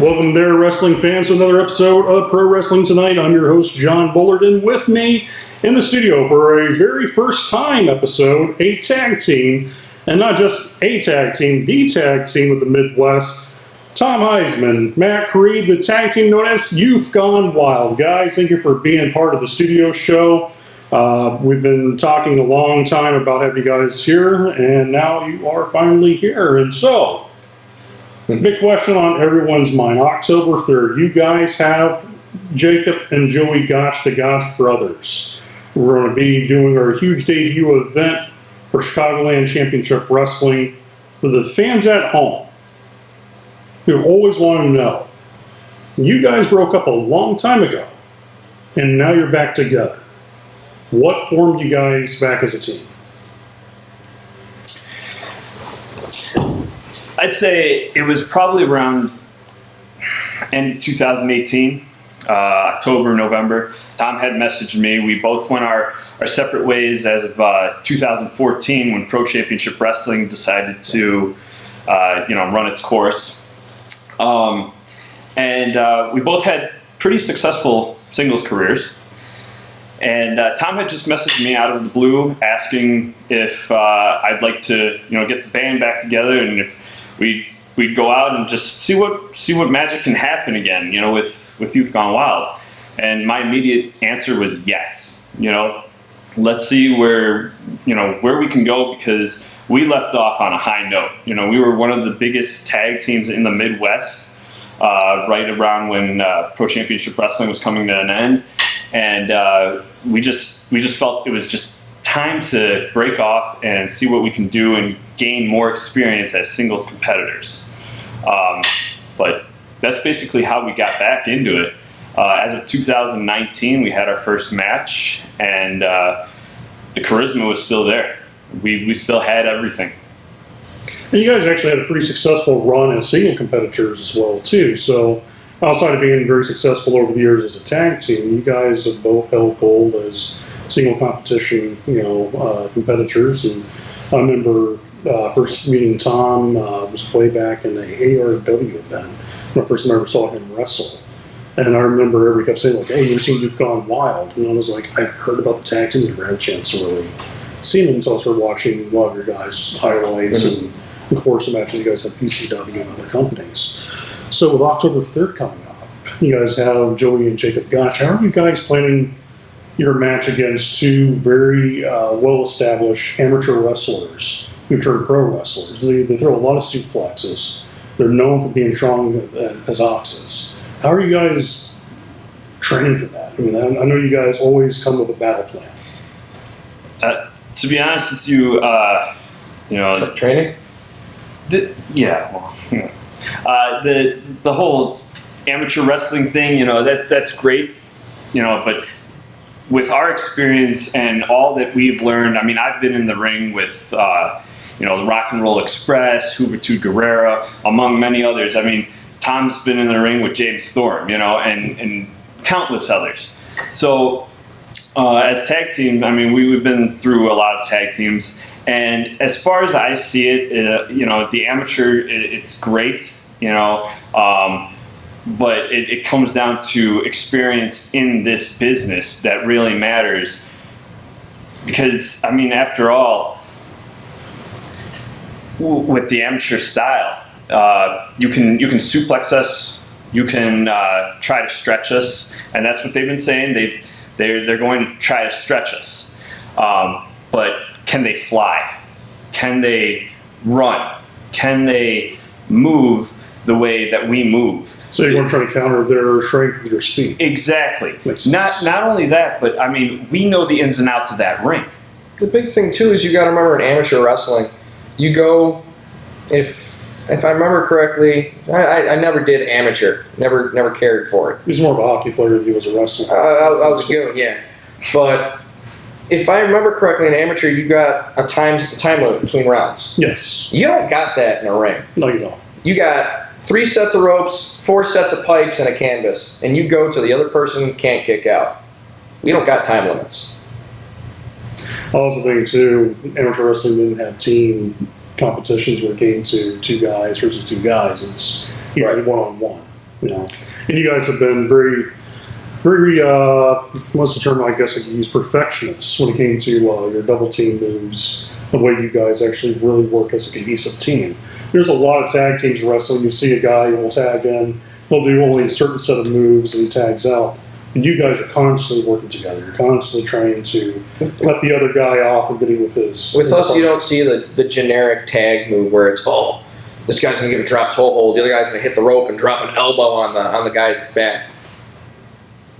Welcome there, wrestling fans, to another episode of Pro Wrestling Tonight. I'm your host, John Bullerton. With me in the studio for a very first time episode, a tag team, and not just a tag team, the tag team of the Midwest, Tom Heisman, Matt Creed, the tag team known as Youth Gone Wild. Guys, thank you for being part of the studio show. We've been talking a long time about having you guys here, and now you are finally here. And so, the big question on everyone's mind, October 3rd, you guys have Jacob and Joey Gotch, the Gotch Brothers. We're going to be doing our huge debut event for Chicagoland Championship Wrestling. For the fans at home who always want to know, you guys broke up a long time ago, and now you're back together. What formed you guys back as a team? I'd say it was probably around end of 2018, October, November. Tom had messaged me. We both went our separate ways as of 2014 when Pro Championship Wrestling decided to run its course. We both had pretty successful singles careers. And Tom had just messaged me out of the blue asking if I'd like to get the band back together and if we'd go out and just see what magic can happen again, with Youth Gone Wild. And my immediate answer was yes. Let's see where we can go, because we left off on a high note. We were one of the biggest tag teams in the Midwest right around when Pro Championship Wrestling was coming to an end, and we just felt it was just time to break off and see what we can do and gain more experience as singles competitors. But that's basically how we got back into it. As of 2019, we had our first match, and the charisma was still there. We still had everything. And you guys actually had a pretty successful run as single competitors as well, too. So outside of being very successful over the years as a tag team, you guys have both held gold as single competition, competitors. And I remember first meeting Tom was way back in the ARW event when I first ever saw him wrestle. And I remember everybody kept saying, hey, you've seen You've Gone Wild. And I was like, I've heard about the tag team, never had a chance to really see them until I started watching a lot of your guys' highlights. And of course, imagine you guys have PCW and other companies. So with October 3rd coming up, you guys have Joey and Jacob Gotch. How are you guys planning your match against two very well-established amateur wrestlers who turn pro wrestlers? They throw a lot of suplexes. They're known for being strong as oxes. How are you guys training for that? I mean, I know you guys always come with a battle plan. To be honest with you, training? The whole amateur wrestling thing, that's great, but with our experience and all that we've learned, I mean, I've been in the ring with, the Rock and Roll Express, Juventud Guerrera, among many others. I mean, Tom's been in the ring with James Storm, and countless others. So, as tag team, I mean, we've been through a lot of tag teams, and as far as I see it, the amateur, it's great, but it comes down to experience in this business that really matters. Because, I mean, after all, with the amateur style, you can suplex us, you can try to stretch us, and that's what they've been saying. They're going to try to stretch us, but can they fly? Can they run? Can they move the way that we move? So you're going to try to counter their strength with your speed. Exactly. Not only that, but I mean, we know the ins and outs of that ring. The big thing too is you got to remember in amateur wrestling, you go, if I remember correctly, I never did amateur, never cared for it. He's more of a hockey player than he was a wrestler. I was good, yeah. But if I remember correctly, in amateur, you got a time limit between rounds. Yes. You don't got that in a ring. No, you don't. You got 3 sets of ropes, 4 sets of pipes, and a canvas, and you go till the other person can't kick out. We don't got time limits. Also, the thing too, amateur wrestling didn't have team competitions where it came to 2 guys versus 2 guys. It's usually one-on-one. You know, and you guys have been very, what's the term I guess I could use, perfectionists when it came to your double team moves, the way you guys actually really work as a cohesive team. There's a lot of tag teams in wrestling. You see a guy who will tag in, he'll do only a certain set of moves and he tags out. And you guys are constantly working together. You're constantly trying to let the other guy off and getting with his. With us, you don't see the generic tag move where it's, this guy's going to give a drop toe hold, the other guy's going to hit the rope and drop an elbow on the guy's back.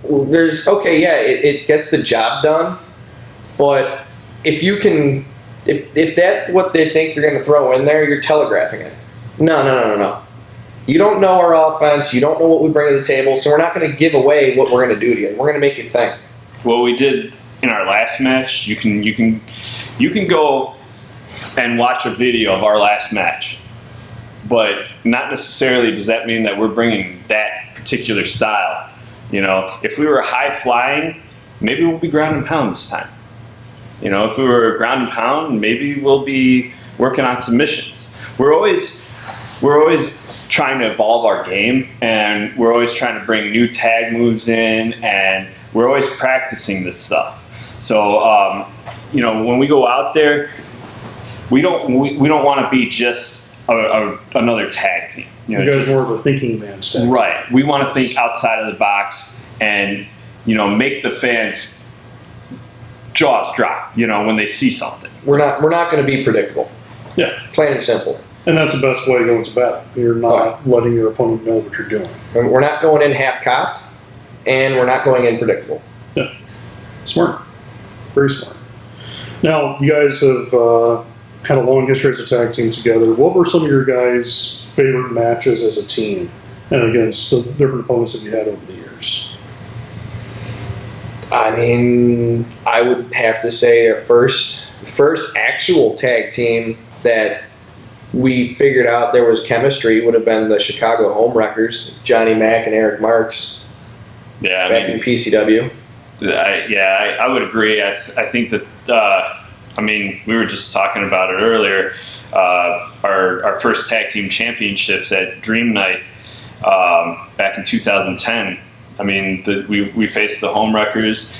Well, it gets the job done, but if you can, if that's what they think you're going to throw in there, you're telegraphing it. No. You don't know our offense. You don't know what we bring to the table, so we're not going to give away what we're going to do to you. We're going to make you think. What we did in our last match, you can go and watch a video of our last match, but not necessarily does that mean that we're bringing that particular style. You know, if we were high flying, maybe we'll be ground and pound this time. You know, if we were ground and pound, maybe we'll be working on submissions. We're always trying to evolve our game, and we're always trying to bring new tag moves in, and we're always practicing this stuff. So, when we go out there, we don't want to be just another tag team. You guys are more of a thinking man's tag team. Right. We want to think outside of the box and, make the fans' jaws drop, when they see something. We're not going to be predictable. Yeah. Plain and simple. And that's the best way to go into battle. You're not letting your opponent know what you're doing. We're not going in half-cocked, and we're not going in predictable. Yeah. Smart. Very smart. Now, you guys have had a long history as a tag team together. What were some of your guys' favorite matches as a team and against the different opponents that you had over the years? I mean, I would have to say our first actual tag team that we figured out there was chemistry would have been the Chicago Homewreckers, Johnny Mack and Eric Marks. Yeah, back in PCW. I would agree. I think that we were just talking about it earlier. Our first tag team championships at Dream Night back in 2010. We faced the Homewreckers,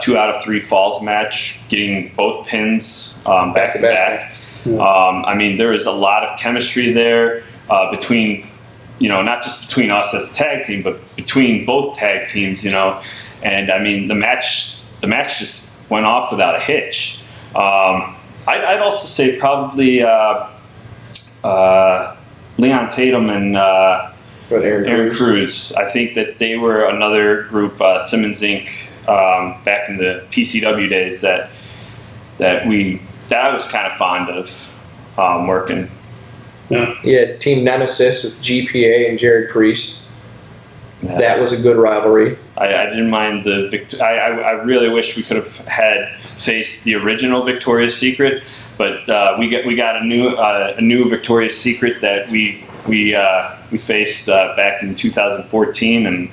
2 out of 3 falls match, getting both pins back to back. Yeah. There was a lot of chemistry there between, not just between us as a tag team, but between both tag teams, And the match just went off without a hitch. I'd also say probably Leon Tatum and Aaron Cruz. I think that they were another group, Simmons Inc. Back in the PCW days that I was kind of fond of working. Yeah, Team Nemesis with GPA and Jared Priest. Yeah. That was a good rivalry. I didn't mind the I really wish we could have had faced the original Victoria's Secret, but we got a new Victoria's Secret that we faced back in 2014, and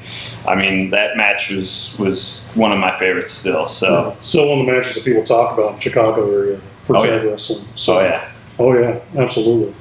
that match was one of my favorites still. So still one of the matches that people talk about in Chicago area for tag wrestling. So, oh yeah, absolutely.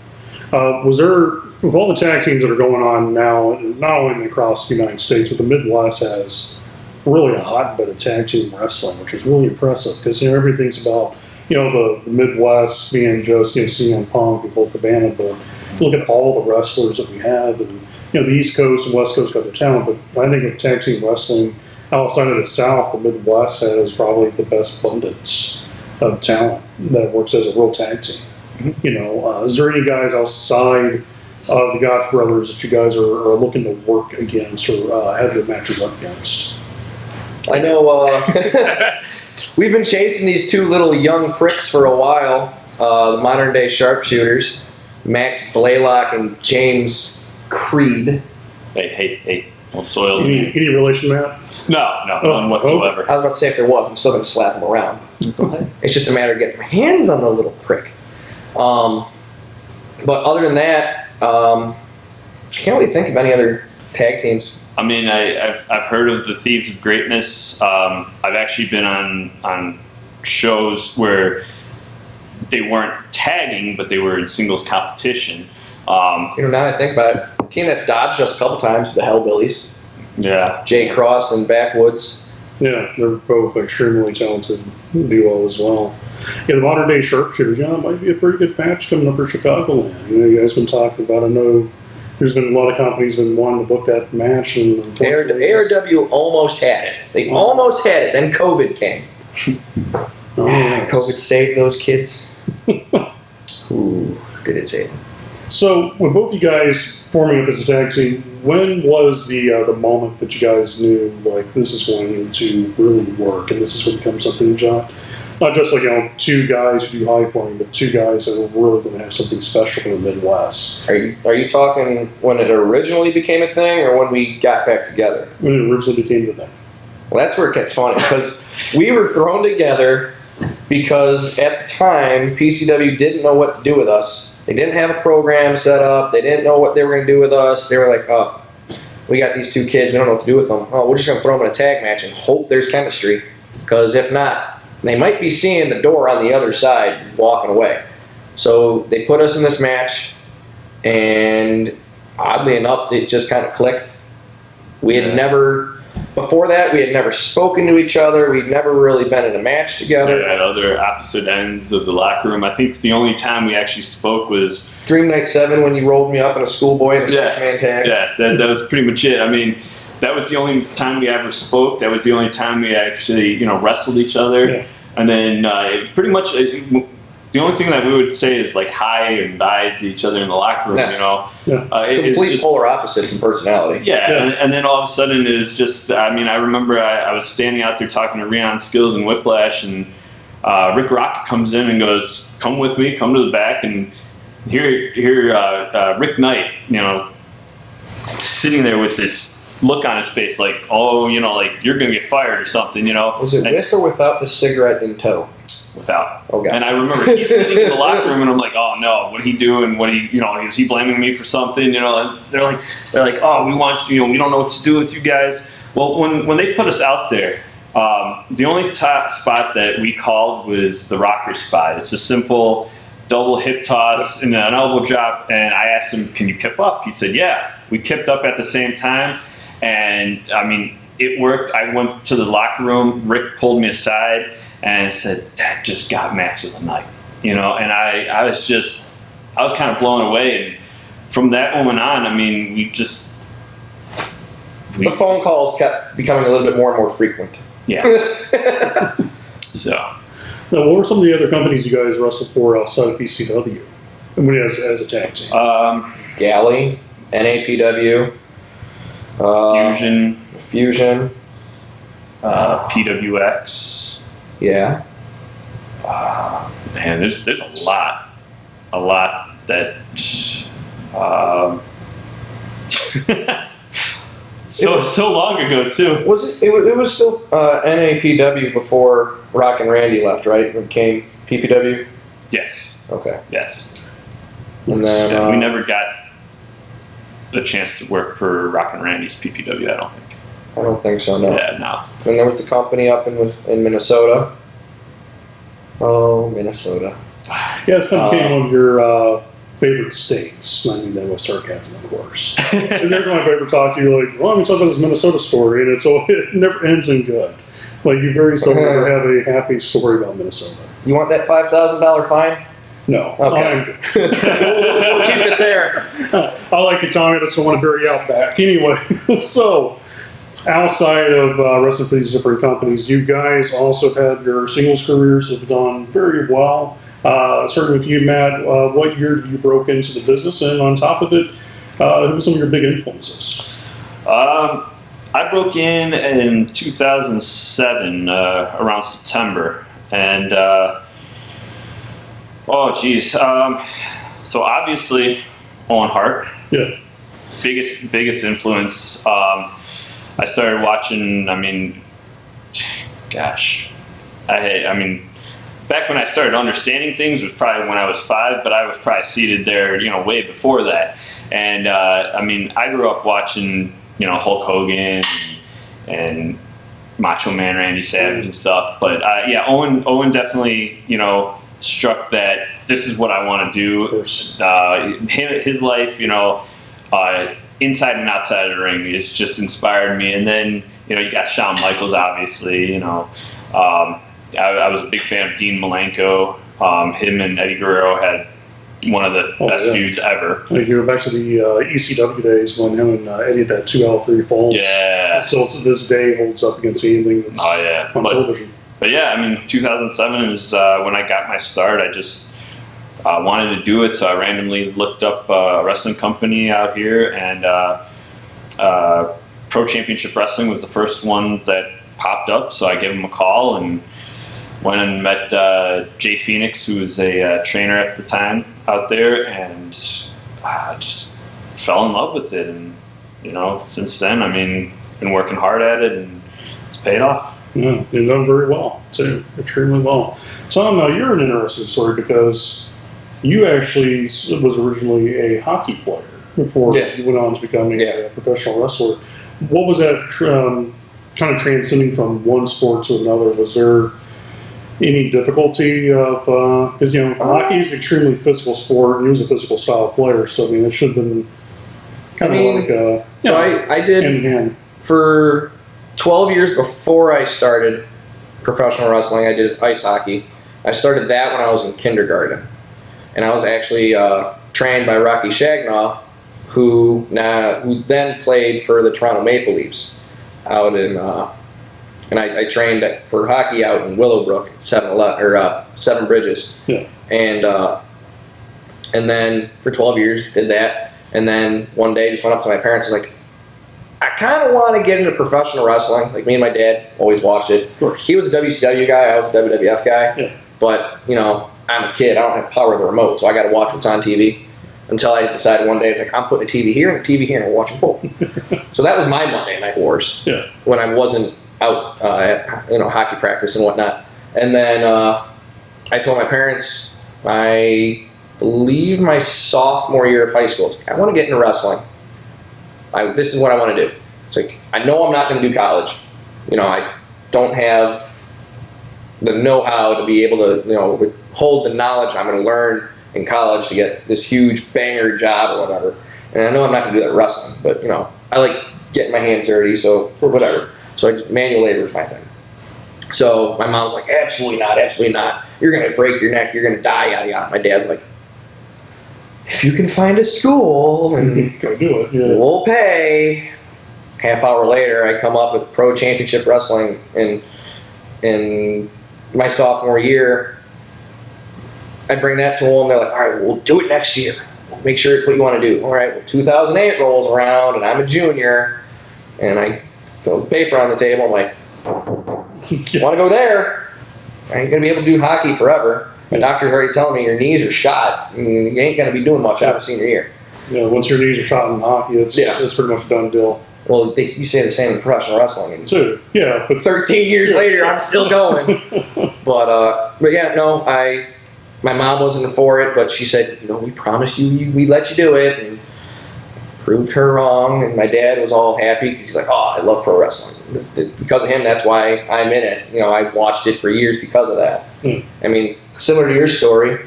Was there, with all the tag teams that are going on now, not only across the United States, but the Midwest has really a hotbed of tag team wrestling, which is really impressive because everything's about the Midwest being just CM Punk and Colt Cabana, but look at all the wrestlers that we have, and the East Coast and West Coast got their talent, but I think of tag team wrestling outside of the South, the Midwest has probably the best abundance of talent that works as a real tag team. Is there any guys outside of the Gotch Brothers that you guys are looking to work against or have your matches up against? I know we've been chasing these 2 little young pricks for a while, the modern day sharpshooters, Max Blaylock and James Creed. Hey, don't soil any relation, Matt? No, none whatsoever. I was about to say if there was, I'm still going to slap him around. Go ahead. It's just a matter of getting my hands on the little prick. But other than that, I can't really think of any other tag teams. I've heard of the Thieves of Greatness. I've actually been on shows where they weren't tagging, but they were in singles competition. Now that I think about it, team that's dodged us a couple times, the Hellbillies. Yeah. Jay Cross and Backwoods. Yeah, they're both extremely talented duo as well. Yeah, the modern day sharpshooters, yeah, it might be a pretty good match coming up for Chicagoland. You guys been talking about. I know there's been a lot of companies been wanting to book that match, and ARW almost had it. They almost had it. Then COVID came. Yes. COVID saved those kids. Ooh, did it save them? So, with both you guys forming up as a tag team, when was the moment that you guys knew, like, this is going to really work, and this is going to become something, John? Not just like, two guys who do high flying, but two guys that are really going to have something special in the Midwest. Are you talking when it originally became a thing, or when we got back together? When it originally became the thing. Well, that's where it gets funny, because we were thrown together because at the time, PCW didn't know what to do with us. They didn't have a program set up. They didn't know what they were going to do with us. They were like, oh, we got these two kids. We don't know what to do with them. Oh, we're just going to throw them in a tag match and hope there's chemistry, because if not, they might be seeing the door on the other side walking away. So they put us in this match, and oddly enough, it just kind of clicked. We had never, before that, we had never spoken to each other. We'd never really been in a match together. At other opposite ends of the locker room. I think the only time we actually spoke was Dream Night 7 when you rolled me up in a schoolboy in a six-man tag. Yeah, that was pretty much it. I mean, that was the only time we ever spoke. That was the only time we actually, wrestled each other. Yeah. And then pretty much the only thing that we would say is like hi and bye to each other in the locker room. Yeah. It's complete just polar opposites in personality. Yeah. And then all of a sudden it was just. I mean, I remember I was standing out there talking to Rion Skills and Whiplash, and Rick Rocket comes in and goes, "Come with me, come to the back," and here Rick Knight, sitting there with this look on his face like, oh, like you're gonna get fired or something, Was it with or without the cigarette in tow? Without. Okay. And I remember he's sitting in the locker room, and I'm like, oh no, what he doing? Is he blaming me for something? And they're like, oh, we want we don't know what to do with you guys. Well, when they put us out there, the only top spot that we called was the rocker spot. It's a simple double hip toss and an elbow drop, and I asked him, can you kip up? He said, yeah. We kipped up at the same time, and I mean, it worked. I went to the locker room, Rick pulled me aside and said, that just got match of the night, and I was kind of blown away, and from that moment on, I mean, the phone calls kept becoming a little bit more and more frequent. Yeah. So. Now, what were some of the other companies you guys wrestled for outside of PCW? I mean, as a tag team. Galley, NAPW, Fusion, PWX. Yeah. Man, there's a lot that. So long ago too. Was it was still NAPW before Rock and Randy left, right? It became PPW. Yes. Okay. Yes. And then we never got the chance to work for Rock and Randy's PPW. I don't think so. No. Yeah, no. And there was the company up in Minnesota. Oh, Minnesota. Yeah, it's kind of became one of your favorite states. I mean that with sarcasm, of course. Because every time I've ever talked to you, you're like, well, I'm talking about this Minnesota story, and it never ends in good. Like, you very seldom ever have a happy story about Minnesota. You want that $5,000 fine? No. Okay. we'll keep it there. I like it, Tommy. I just don't want to bury you out back. Anyway, so outside of wrestling for these different companies, you guys also have had your singles careers have done very well. Starting with you, Matt, what year you broke into the business, and on top of it, who were some of your big influences? I broke in 2007, around September, and so obviously Owen Hart, yeah, biggest influence. I started watching. I mean, gosh, I mean. Back when I started understanding things was probably when I was 5, but I was probably seated there, way before that. And I mean, I grew up watching, Hulk Hogan and Macho Man Randy Savage and stuff. But yeah, Owen definitely, struck that this is what I want to do. His life, inside and outside of the ring. It's just inspired me. And then, you got Shawn Michaels, obviously. I was a big fan of Dean Malenko. Him and Eddie Guerrero had one of the best feuds ever. You go back to the ECW days when him and Eddie had that 2 out of 3 falls. Yeah. So to this day holds up against anything that's on television. But yeah, 2007 is when I got my start. I just wanted to do it, so I randomly looked up a wrestling company out here, and Pro Championship Wrestling was the first one that popped up, so I gave them a call and went and met Jay Phoenix, who was a trainer at the time out there, and just fell in love with it. And since then, been working hard at it, and it's paid off. Yeah, you've done very well too, extremely well. Tom, now you're an interesting story because you actually was originally a hockey player before you went on to becoming a professional wrestler. What was that kind of transcending from one sport to another? Was there any difficulty of because hockey is an extremely physical sport, and he was a physical style player, so it should have been kind of like I did hand-in-hand. For 12 years before I started professional wrestling. I did ice hockey. I started that when I was in kindergarten, and I was actually trained by Rocky Shagnaw, who then played for the Toronto Maple Leafs out in. And I trained for hockey out in Willowbrook, Seven Bridges. Yeah. And then for 12 years did that. And then one day just went up to my parents and was like, I kind of want to get into professional wrestling. Like, me and my dad always watched it. Of course. He was a WCW guy. I was a WWF guy. Yeah. But, I'm a kid. I don't have power of the remote, so I got to watch what's on TV. Until I decided one day, it's like, I'm putting a TV here and a TV here, and we're watching both. So that was my Monday Night Wars. Yeah. When I wasn't out at hockey practice and whatnot. And then I told my parents, I believe my sophomore year of high school, I want to get into wrestling. This is what I want to do. It's like, I know I'm not going to do college. I don't have the know-how to be able to hold the knowledge I'm going to learn in college to get this huge banger job or whatever. And I know I'm not going to do that wrestling, but I like getting my hands dirty, so whatever. So manual labor is my thing. So my mom's like, absolutely not. You're going to break your neck. You're going to die, yada, yada. My dad's like, if you can find a school, and go do it. Yeah. We'll pay. Half hour later, I come up with Pro Championship Wrestling in my sophomore year. I bring that to them. They're like, all right, we'll do it next year. Make sure it's what you want to do. All right, well, 2008 rolls around, and I'm a junior, and I throw the paper on the table. I'm like, want to go there? I ain't going to be able to do hockey forever. My doctor's already telling me your knees are shot. You ain't going to be doing much after senior year. Yeah, once your knees are shot in hockey, it's pretty much a done deal. Well, you say the same in professional wrestling. Too. Yeah, but 13 years later, I'm still going. But yeah, no, my mom wasn't for it, but she said, we promised you, we let you do it, and proved her wrong. And my dad was all happy because he's like, oh, I love pro wrestling. Because of him, that's why I'm in it. I watched it for years because of that. Similar to your story,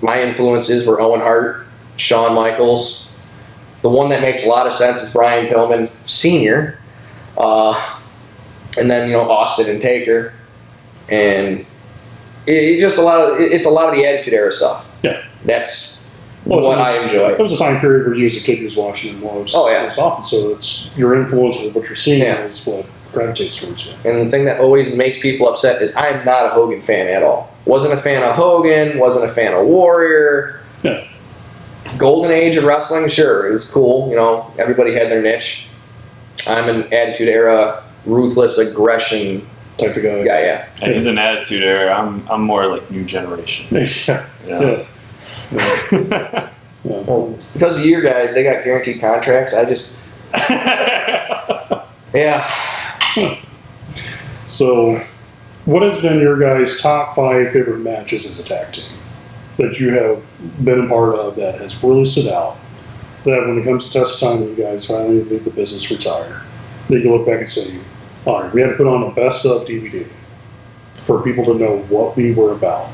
my influences were Owen Hart, Shawn Michaels. The one that makes a lot of sense is Brian Pillman Sr. And then, Austin and Taker. And it's a lot of the Attitude Era stuff. Yeah. That's what I enjoy. It was a time period where you as a kid was watching them most often, so it's your influence with what you're seeing is what gravitates towards you. And the thing that always makes people upset is I'm not a Hogan fan at all. Wasn't a fan of Hogan, wasn't a fan of Warrior. Yeah. Golden age of wrestling, sure, it was cool. Everybody had their niche. I'm an Attitude Era, ruthless aggression type of guy. Yeah. And he's an Attitude Era. I'm more like new generation. Yeah. Well, because of you guys, they got guaranteed contracts. I just So, what has been your guys' top 5 favorite matches as a tag team that you have been a part of that has really stood out? That when it comes to test time, when you guys finally leave the business, retire, they can look back and say, all right, we had to put on a best of DVD for people to know what we were about.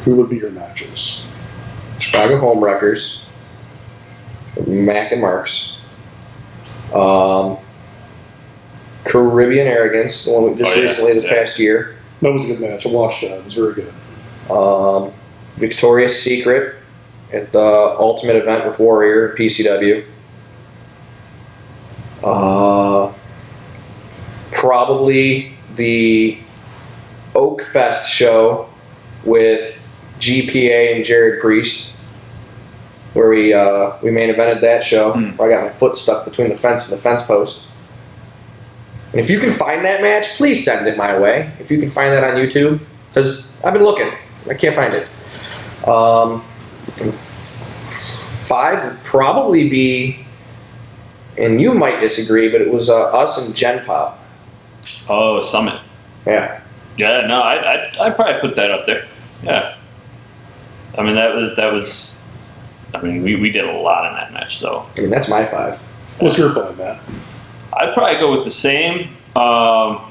Who would be your matches? Chicago Homewreckers, Mac and Marks. Caribbean Arrogance, the one we just recently this past year. That was a good match. I watched that. It was very good. Victoria's Secret at the Ultimate event with Warrior at PCW. Probably the Oak Fest show with GPA and Jared Priest, where we main evented that show. Where I got my foot stuck between the fence and the fence post. And if you can find that match, please send it my way. If you can find that on YouTube, because I've been looking, I can't find it. 5 would probably be, and you might disagree, but it was us and Gen Pop. Oh, Summit. Yeah. Yeah, no, I'd probably put that up there. Yeah. I mean, that was. I mean, we did a lot in that match, so. I mean, that's my 5. What's your 5, Matt? I'd probably go with the same. Although,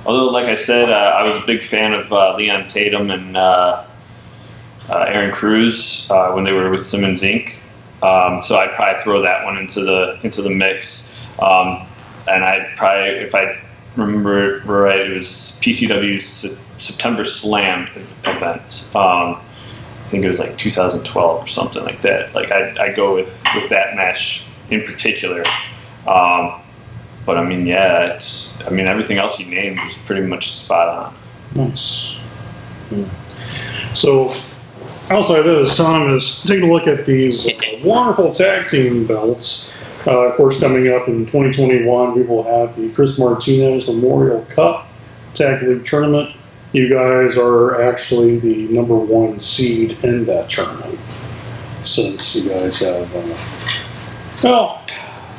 like I said, I was a big fan of Leon Tatum and Aaron Cruz when they were with Simmons Inc. So I'd probably throw that one into the mix. And I'd probably, if I remember right, it was PCW's September Slam event. I think it was like 2012 or something like that. Like I'd go with that match in particular. But I mean, yeah, everything else you named was pretty much spot on. Nice. Yeah. So, outside of this, Tom is taking a look at these wonderful tag team belts. Of course, coming up in 2021, we will have the Chris Martinez Memorial Cup Tag League Tournament. You guys are actually the number 1 seed in that tournament, since you guys have,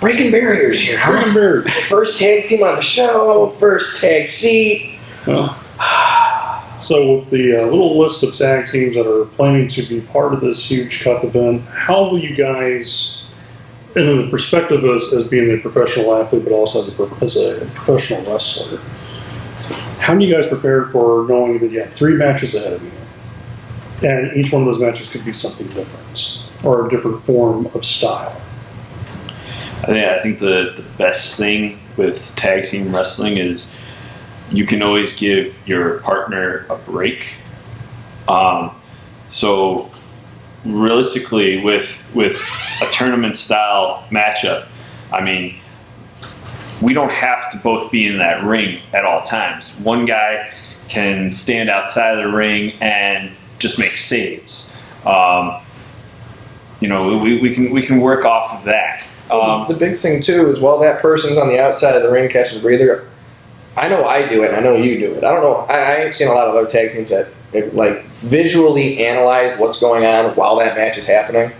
Breaking barriers here, huh? breaking barriers. First tag team on the show, first tag seat. Well, so with the little list of tag teams that are planning to be part of this huge cup event, how will you guys, and in the perspective as being a professional athlete, but also as a professional wrestler, how do you guys prepare for knowing that you have 3 matches ahead of you, and each one of those matches could be something different or a different form of style? I think the best thing with tag team wrestling is you can always give your partner a break. So realistically, with a tournament style matchup, I mean, we don't have to both be in that ring at all times. One guy can stand outside of the ring and just make saves. We can work off of that. The big thing too is while that person's on the outside of the ring catching a breather, I know I do it and I know you do it. I don't know. I ain't seen a lot of other tag teams that like visually analyze what's going on while that match is happening.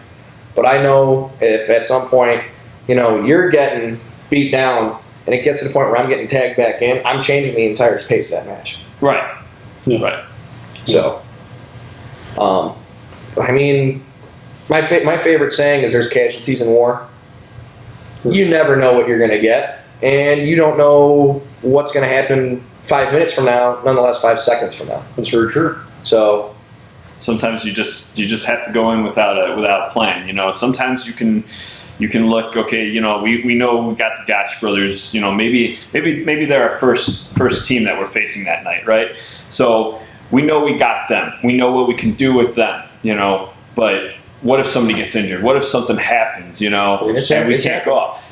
But I know if at some point, you're getting beat down and it gets to the point where I'm getting tagged back in, I'm changing the entire pace of that match. Right. Yeah. Right. So, I mean, my favorite saying is there's casualties in war. You never know what you're going to get, and you don't know what's going to happen 5 minutes from now, nonetheless 5 seconds from now. That's very true. So sometimes you just have to go in without a plan. Sometimes you can look, okay, we know we got the Gotch Brothers. Maybe they're our first team that we're facing that night, right? So we know we got them. We know what we can do with them. But what if somebody gets injured? What if something happens, and we can't go off?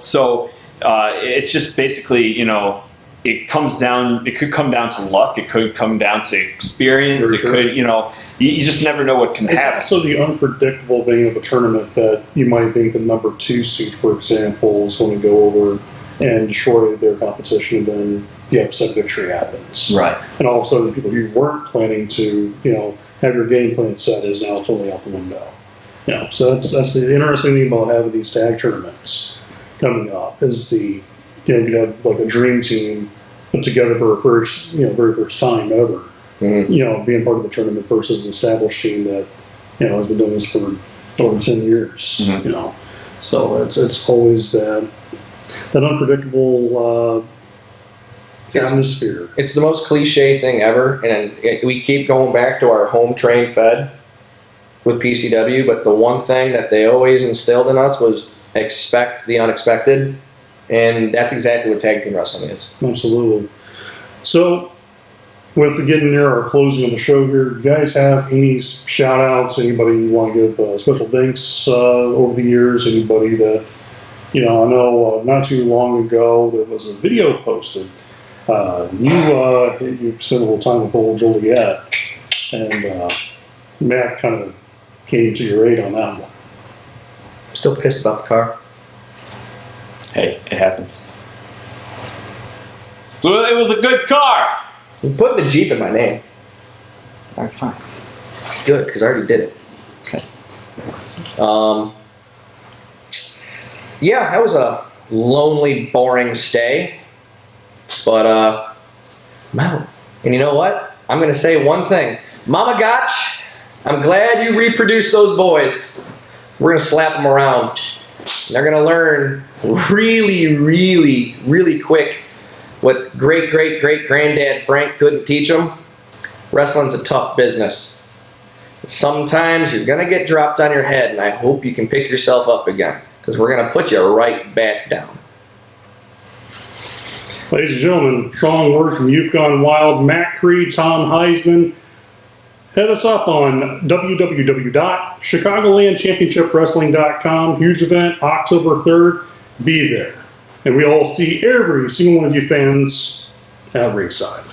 So it's just basically, it could come down to luck. It could come down to experience. For it sure. could, you just never know what can It's happen. also the unpredictable thing of a tournament that you might think the number 2 seed, for example, is going to go over and destroy their competition, and then the upset victory happens. Right. And all of a sudden, the people who weren't planning to, have your game plan set is now totally out the window. So that's the interesting thing about having these tag tournaments coming up is you have like a dream team put together for a very first time ever. mm-hmm. Being part of the tournament versus an established team that has been doing this for over 10 years. Mm-hmm. So it's always that unpredictable atmosphere. It's the most cliche thing ever, and we keep going back to our home trained fed. with PCW, but the one thing that they always instilled in us was expect the unexpected, and that's exactly what tag team wrestling is. Absolutely. So, with getting near our closing of the show here, do you guys have any shout outs? Anybody you want to give special thanks over the years? Anybody that, I know not too long ago there was a video posted. You spent a little time with old Joliet, and Matt kind of came to your aid on that one. Still pissed about the car. Hey, it happens. So it was a good car. You put the Jeep in my name. All right, fine. Good, because I already did it. Okay. Yeah, that was a lonely, boring stay. But, I'm out. And you know what? I'm going to say one thing. Mama Gotch, I'm glad you reproduced those boys. We're going to slap them around. They're going to learn really, really, really quick what great-great-great-granddad Frank couldn't teach them. Wrestling's a tough business. Sometimes you're going to get dropped on your head, and I hope you can pick yourself up again, because we're going to put you right back down. Ladies and gentlemen, strong words from Youth Gone Wild, Matt Creed, Tom Heisman. Head us up on www.chicagolandchampionshipwrestling.com. Huge event, October 3rd. Be there. And we all see every single one of you fans at ringside.